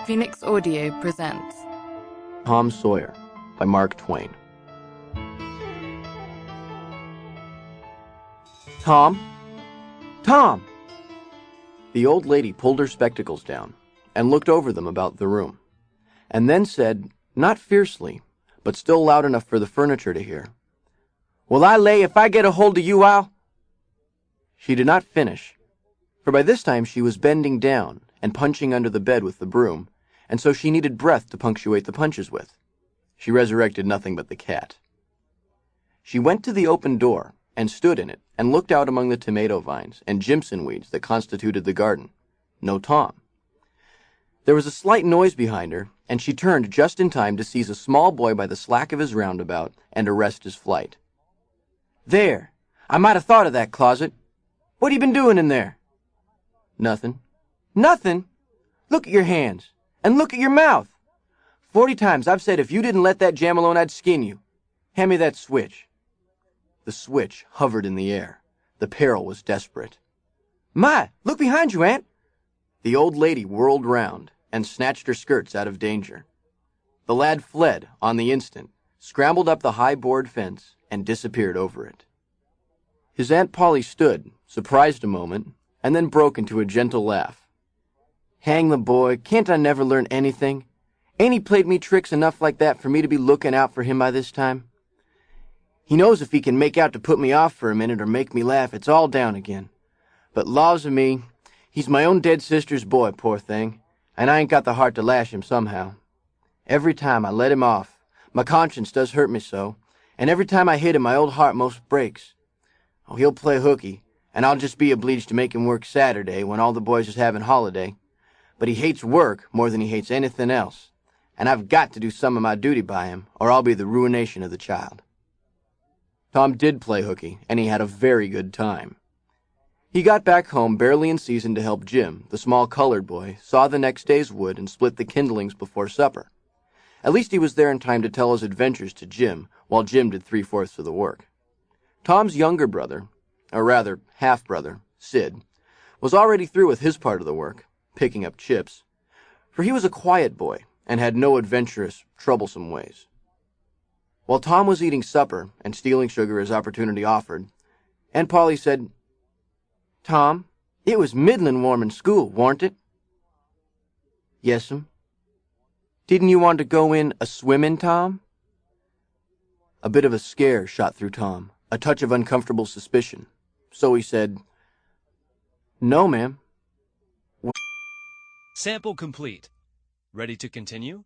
Phoenix Audio presents Tom Sawyer by Mark Twain. Tom? Tom! The old lady pulled her spectacles down and looked over them about the room, and then said, not fiercely, but still loud enough for the furniture to hear, "Well, I lay if I get a hold of you, I'll—" She did not finish, for by this time she was bending down and punching under the bed with the broom, and so she needed breath to punctuate the punches with. She resurrected nothing but the cat. She went to the open door and stood in it and looked out among the tomato vines and jimson weeds that constituted the garden. No Tom. There was a slight noise behind her, and she turned just in time to seize a small boy by the slack of his roundabout and arrest his flight. "There! I might have thought of that closet. What you been doing in there?" "Nothing." "Nothing? Look at your hands, and look at your mouth. 40 times I've said if you didn't let that jam alone, I'd skin you. Hand me that switch." The switch hovered in the air. The peril was desperate. "My, look behind you, Aunt!" The old lady whirled round and snatched her skirts out of danger. The lad fled on the instant, scrambled up the high board fence, and disappeared over it. His Aunt Polly stood, surprised a moment, and then broke into a gentle laugh. "Hang the boy, can't I never learn anything? Ain't he played me tricks enough like that for me to be looking out for him by this time? He knows if he can make out to put me off for a minute or make me laugh, it's all down again. But laws of me, he's my own dead sister's boy, poor thing, and I ain't got the heart to lash him somehow. Every time I let him off, my conscience does hurt me so, and every time I hit him, my old heart most breaks. Oh, he'll play hooky, and I'll just be obliged to make him work Saturday when all the boys is having holiday. But he hates work more than he hates anything else, and I've got to do some of my duty by him, or I'll be the ruination of the child." Tom did play hooky, and he had a very good time. He got back home barely in season to help Jim, the small colored boy, saw the next day's wood and split the kindlings before supper. At least he was there in time to tell his adventures to Jim, while Jim did 3/4 of the work. Tom's younger brother, or rather half-brother, Sid, was already through with his part of the work, picking up chips, for he was a quiet boy and had no adventurous, troublesome ways. While Tom was eating supper and stealing sugar as opportunity offered, Aunt Polly said, "Tom, it was middlin' warm in school, warn't it?" "Yes'm." "Didn't you want to go in a-swimmin', Tom?" A bit of a scare shot through Tom, a touch of uncomfortable suspicion. So he said, "No, ma'am." Sample complete. Ready to continue?